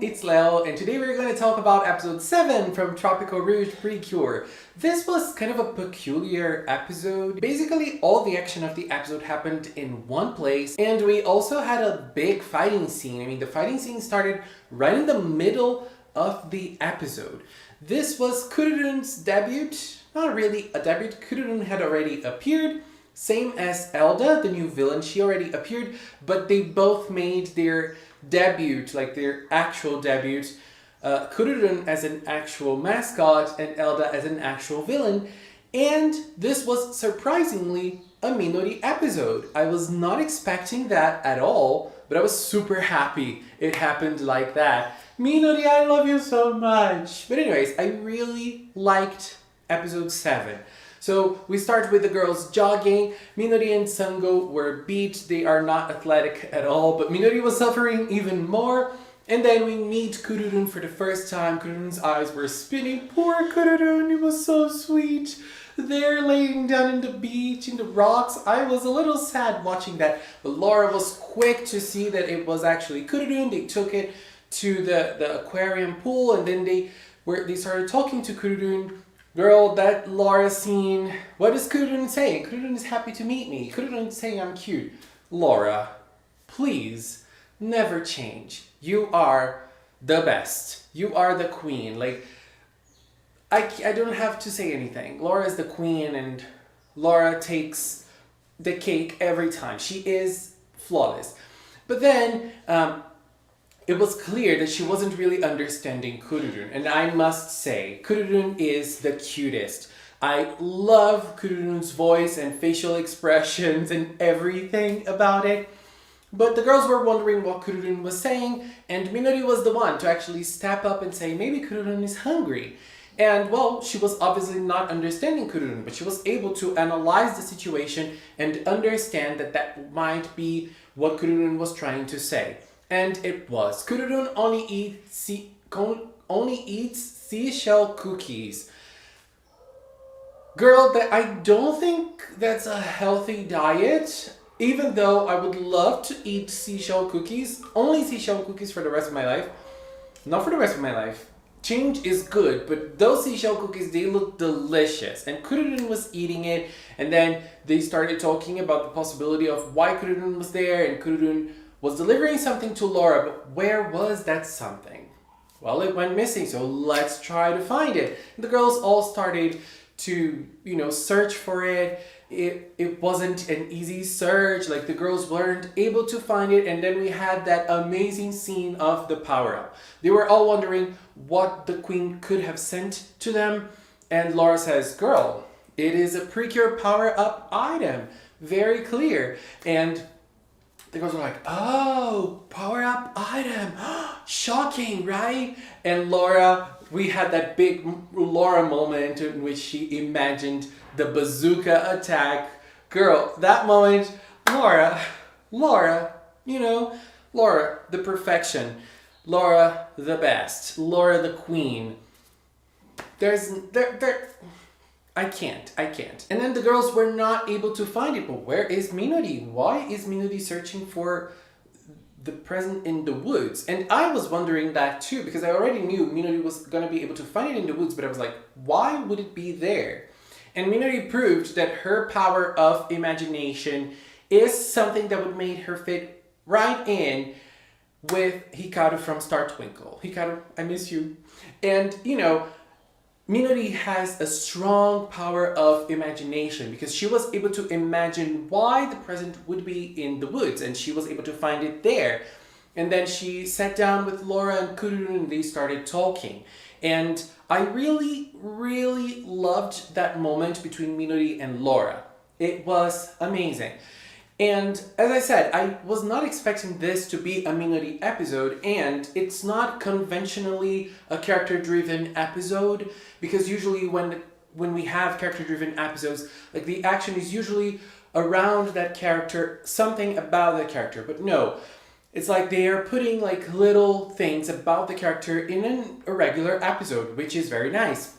it's Leo, and today we're going to talk about episode 7 from Tropical-Rouge Precure. This was kind of a peculiar episode. Basically, all the action of the episode happened in one place, and we also had a big fighting scene. I mean, the fighting scene started right in the middle of the episode. This was Kururun's debut. Not really a debut. Kururun had already appeared. Same as Elda, the new villain, she already appeared, but they both made their debut, like their actual debut. Kururun as an actual mascot and Elda as an actual villain. And this was surprisingly a Minori episode. I was not expecting that at all, but I was super happy it happened like that. Minori, I love you so much. But anyways, I really liked episode 7. So we start with the girls jogging. Minori and Sango were beat. They are not athletic at all, but Minori was suffering even more. And then we meet Kururun for the first time. Kururun's eyes were spinning. Poor Kururun, he was so sweet. They're laying down in the beach, in the rocks. I was a little sad watching that, but Laura was quick to see that it was actually Kururun. They took it to the aquarium pool, and then they started talking to Kururun. Girl, that Laura scene, what is Kururun saying? Kururun is happy to meet me. Kururun is saying I'm cute. Laura, please, never change. You are the best. You are the queen. Like, I don't have to say anything. Laura is the queen and Laura takes the cake every time. She is flawless. But then, it was clear that she wasn't really understanding Kururun. And I must say, Kururun is the cutest. I love Kururun's voice and facial expressions and everything about it. But the girls were wondering what Kururun was saying, and Minori was the one to actually step up and say, maybe Kururun is hungry. And well, she was obviously not understanding Kururun, but she was able to analyze the situation and understand that that might be what Kururun was trying to say. And it was. Kururun only eats seashell cookies. Girl, I don't think that's a healthy diet. Even though I would love to eat seashell cookies. Only seashell cookies for the rest of my life. Not for the rest of my life. Change is good, but those seashell cookies, they look delicious. And Kururun was eating it. And then they started talking about the possibility of why Kururun was there. And Kururun was delivering something to Laura, but where was that something? Well, it went missing, so let's try to find it. And the girls all started to, search for it. It wasn't an easy search, like the girls weren't able to find it, and then we had that amazing scene of the power-up. They were all wondering what the queen could have sent to them, and Laura says, girl, it is a Precure power-up item. Very clear. And the girls were like, oh, power-up item. Shocking, right? And Laura, we had that big Laura moment in which she imagined the bazooka attack. Girl, that moment, Laura, Laura, the perfection. Laura, the best. Laura, the queen. I can't. And then the girls were not able to find it. But where is Minori? Why is Minori searching for the present in the woods? And I was wondering that too, because I already knew Minori was going to be able to find it in the woods, but I was like, why would it be there? And Minori proved that her power of imagination is something that would make her fit right in with Hikaru from Star Twinkle. Hikaru, I miss you. And, Minori has a strong power of imagination because she was able to imagine why the present would be in the woods, and she was able to find it there. And then she sat down with Laura and Kururun and they started talking. And I really, really loved that moment between Minori and Laura. It was amazing. And as I said, I was not expecting this to be a Minori episode, and it's not conventionally a character-driven episode, because usually when we have character-driven episodes, like the action is usually around that character, something about the character. But no, it's like they are putting like little things about the character in a regular episode, which is very nice.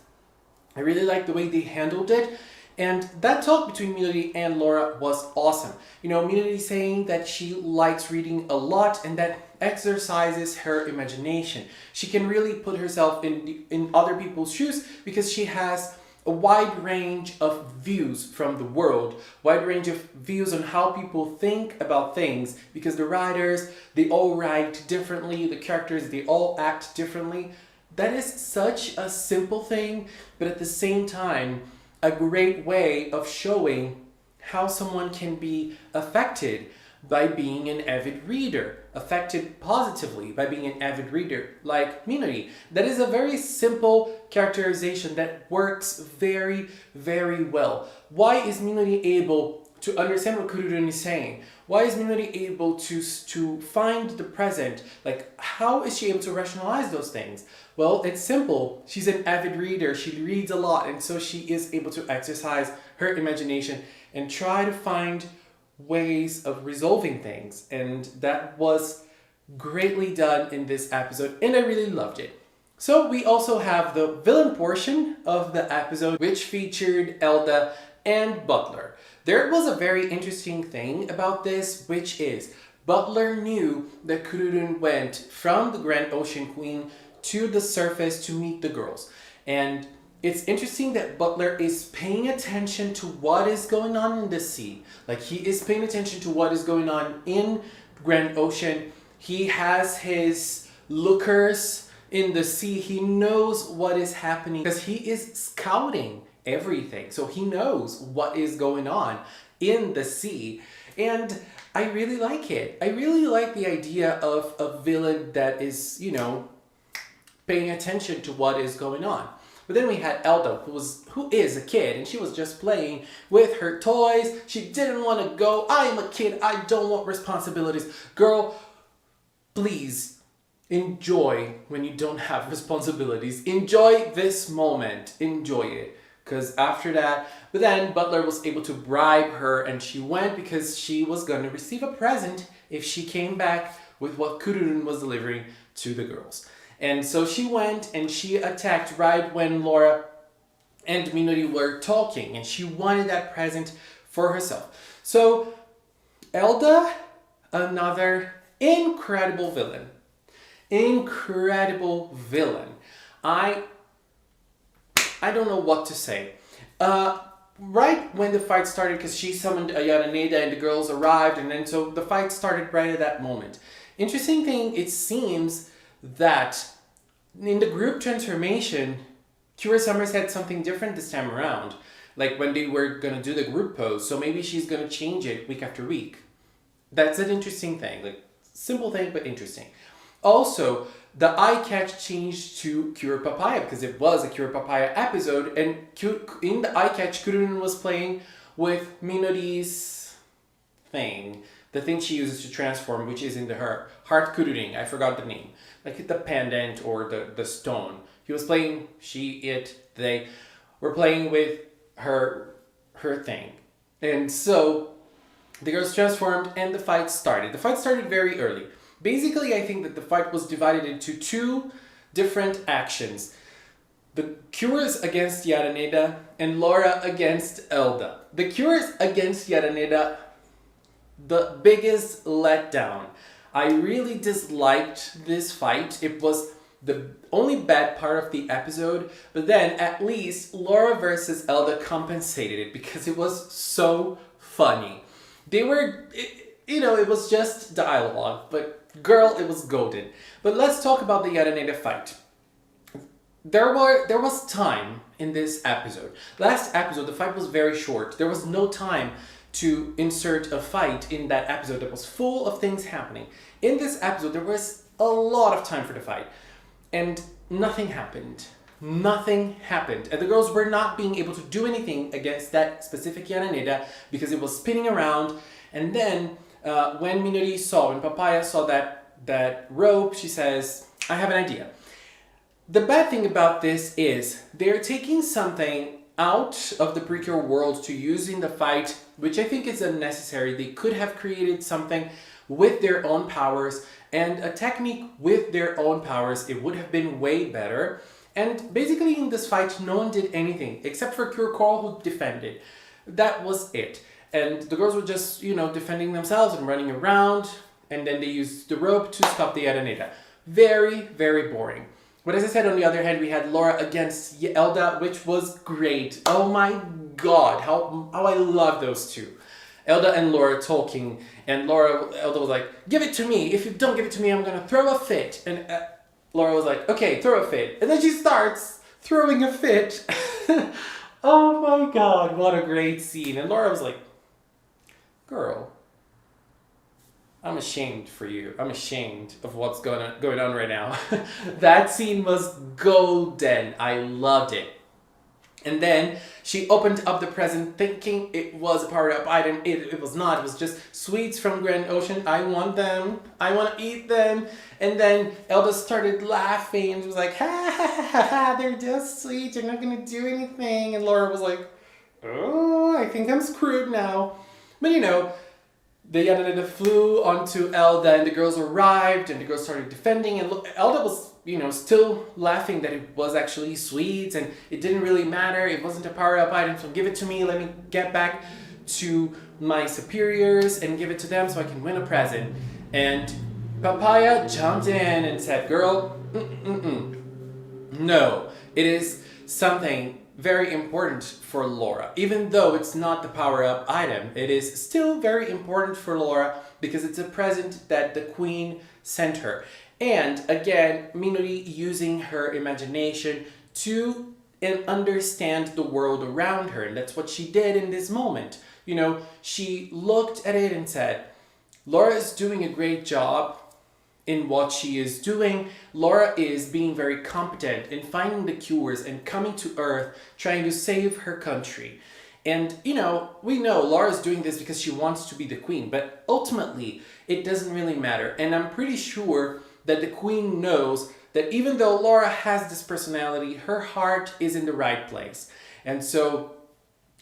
I really like the way they handled it. And that talk between Minori and Laura was awesome. You know, Minori saying that she likes reading a lot and that exercises her imagination. She can really put herself in other people's shoes because she has a wide range of views from the world, wide range of views on how people think about things, because the writers, they all write differently, the characters, they all act differently. That is such a simple thing, but at the same time, a great way of showing how someone can be affected by being an avid reader, affected positively by being an avid reader, like Minori. That is a very simple characterization that works very, very well. Why is Minori able to understand what Kururun is saying? Why is Minori able to find the present? Like, how is she able to rationalize those things? Well, it's simple. She's an avid reader. She reads a lot, and so she is able to exercise her imagination and try to find ways of resolving things. And that was greatly done in this episode, and I really loved it. So we also have the villain portion of the episode, which featured Elda and Butler. There was a very interesting thing about this, which is Butler knew that Kururun went from the Grand Ocean Queen to the surface to meet the girls. And it's interesting that Butler is paying attention to what is going on in the sea. Like, he is paying attention to what is going on in Grand Ocean. He has his lookers in the sea. He knows what is happening because he is scouting everything. So he knows what is going on in the sea. And I really like it. I really like the idea of a villain that is, you know, paying attention to what is going on. But then we had Elda, who is a kid, and she was just playing with her toys. She didn't want to go. I am a kid. I don't want responsibilities. Girl, please enjoy when you don't have responsibilities. Enjoy this moment. Enjoy it. Because after that, but then Butler was able to bribe her, and she went because she was going to receive a present if she came back with what Kururun was delivering to the girls. And so she went and she attacked right when Laura and Minori were talking, and she wanted that present for herself. So Elda, another incredible villain. Incredible villain. I don't know what to say. Right when the fight started, because she summoned Yaraneda and the girls arrived, and then so the fight started right at that moment. Interesting thing, it seems that in the group transformation, Kira Summers had something different this time around. Like when they were going to do the group pose, so maybe she's going to change it week after week. That's an interesting thing, like simple thing, but interesting. Also, the eye catch changed to Cure Papaya because it was a Cure Papaya episode, and in the eye catch, Kururun was playing with Minori's thing, the thing she uses to transform, which is in her heart Kururun. I forgot the name, like the pendant or the stone. He was playing. They were playing with her thing, and so the girls transformed, and the fight started. The fight started very early. Basically, I think that the fight was divided into two different actions. The Cures against Yaraneda and Laura against Elda. The Cures against Yaraneda, the biggest letdown. I really disliked this fight. It was the only bad part of the episode, but then at least Laura versus Elda compensated it because it was so funny. It was just dialogue, but girl, it was golden. But let's talk about the Yaraneda fight. There was time in this episode. Last episode, the fight was very short. There was no time to insert a fight in that episode that was full of things happening. In this episode, there was a lot of time for the fight. And nothing happened. Nothing happened. And the girls were not being able to do anything against that specific Yaraneda because it was spinning around. And then when Papaya saw that rope, she says, I have an idea. The bad thing about this is they're taking something out of the Precure world to use in the fight, which I think is unnecessary. They could have created something with their own powers and a technique with their own powers. It would have been way better. And basically in this fight, no one did anything except for Kururun, who defended. That was it. And the girls were just, defending themselves and running around. And then they used the rope to stop the Araneda. Very, very boring. But as I said, on the other hand, we had Laura against Elda, which was great. Oh my god, how I love those two. Elda and Laura talking, and Elda was like, give it to me. If you don't give it to me, I'm gonna throw a fit. And Laura was like, okay, throw a fit. And then she starts throwing a fit. Oh my god, what a great scene. And Laura was like, girl, I'm ashamed for you. I'm ashamed of what's going on right now. That scene was golden. I loved it. And then she opened up the present thinking it was a powered-up item. It was not. It was just sweets from Grand Ocean. I want them. I want to eat them. And then Elda started laughing and was like, ha ha ha ha ha, they're just sweets. They're not going to do anything. And Laura was like, oh, I think I'm screwed now. But the Yanada flew onto Elda and the girls arrived and the girls started defending, and Elda was, still laughing that it was actually sweets and it didn't really matter. It wasn't a power-up item, so give it to me. Let me get back to my superiors and give it to them so I can win a present. And Papaya jumped in and said, girl, no, it is something very important for Laura. Even though it's not the power-up item, it is still very important for Laura because it's a present that the queen sent her. And again, Minori using her imagination to understand the world around her. And that's what she did in this moment. She looked at it and said, Laura is doing a great job in what she is doing. Laura is being very competent in finding the cures and coming to Earth, trying to save her country. And, we know Laura's doing this because she wants to be the queen, but ultimately, it doesn't really matter. And I'm pretty sure that the queen knows that even though Laura has this personality, her heart is in the right place. And so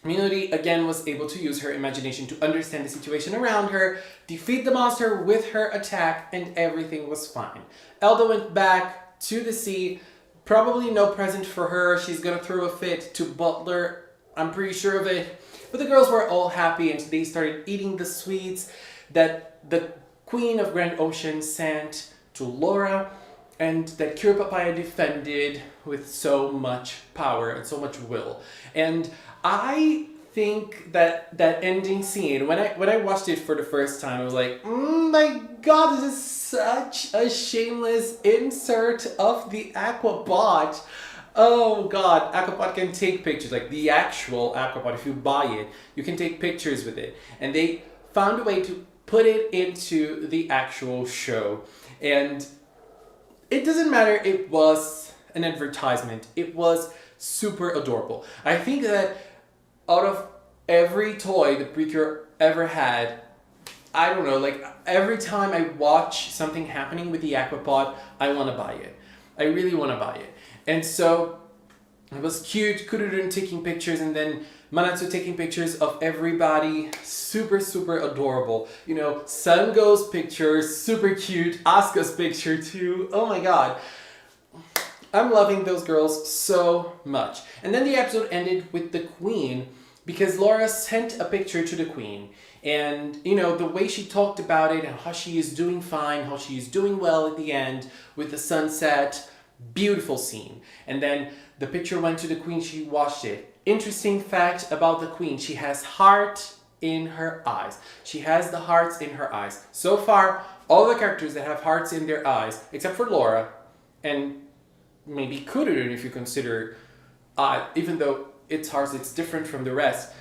Minori again was able to use her imagination to understand the situation around her, defeat the monster with her attack, and everything was fine. Elda went back to the sea. Probably no present for her. She's gonna throw a fit to Butler. I'm pretty sure of it. But the girls were all happy and they started eating the sweets that the Queen of Grand Ocean sent to Laura and that Cure Papaya defended with so much power and so much will. And I think that ending scene, when I watched it for the first time, I was like, oh my god, this is such a shameless insert of the Aquabot. Oh god, Aquabot can take pictures, like the actual Aquabot, if you buy it, you can take pictures with it. And they found a way to put it into the actual show. And it doesn't matter, it was an advertisement. It was super adorable. I think that out of every toy the Precure ever had, I don't know, like every time I watch something happening with the Aquapod, I want to buy it. I really want to buy it. And so it was cute, Kururun taking pictures and then Manatsu taking pictures of everybody. Super, super adorable. Sango's picture, super cute. Asuka's picture too. Oh my god. I'm loving those girls so much. And then the episode ended with the queen because Laura sent a picture to the queen. And, the way she talked about it and how she is doing fine, how she is doing well at the end with the sunset. Beautiful scene. And then the picture went to the queen. She watched it. Interesting fact about the queen. She has heart in her eyes. She has the hearts in her eyes. So far, all the characters that have hearts in their eyes, except for Laura and maybe Kururun, if you consider, even though its hearts, it's different from the rest,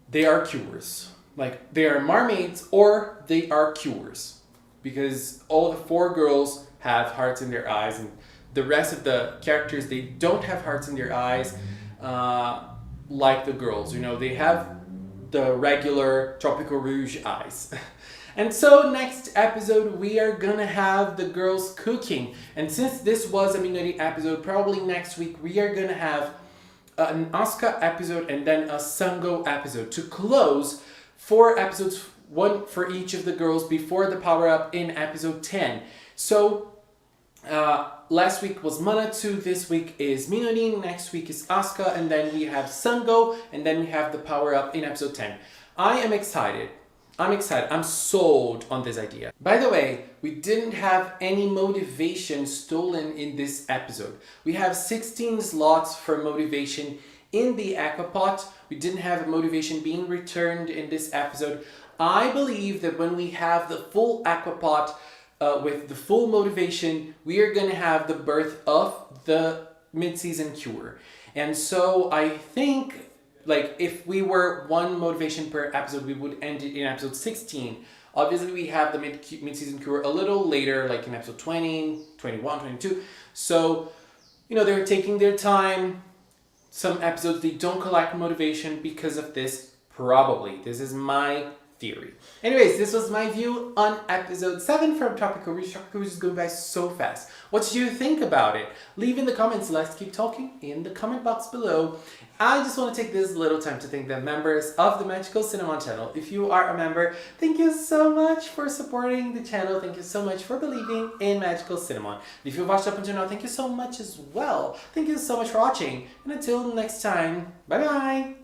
they are cures. Like, they are mermaids or they are cures. Because all the 4 girls have hearts in their eyes, and the rest of the characters, they don't have hearts in their eyes like the girls. They have the regular Tropical-Rouge eyes. And so next episode, we are gonna have the girls cooking. And since this was a Minori episode, probably next week, we are gonna have an Asuka episode and then a Sango episode to close 4 episodes, 1 for each of the girls before the power-up in episode 10. So last week was Manatsu, this week is Minori, next week is Asuka, and then we have Sango, and then we have the power up in episode 10. I am excited. I'm sold on this idea. By the way, we didn't have any motivation stolen in this episode. We have 16 slots for motivation in the Aquapot. We didn't have a motivation being returned in this episode. I believe that when we have the full Aquapot with the full motivation, we are going to have the birth of the mid-season cure. And so I think, like, if we were one motivation per episode, we would end it in episode 16. Obviously, we have the mid-season cure a little later, like in episode 20, 21, 22. So, you know, they're taking their time. Some episodes, they don't collect motivation because of this, probably. This is my theory. Anyways, this was my view on episode 7 from Tropical-Rouge. Tropical-Rouge is going by so fast. What do you think about it? Leave in the comments. Let's keep talking in the comment box below. I just want to take this little time to thank the members of the Magical Cinnamon channel. If you are a member, thank you so much for supporting the channel. Thank you so much for believing in Magical Cinnamon. If you've watched up until now, thank you so much as well. Thank you so much for watching. And until next time, bye bye.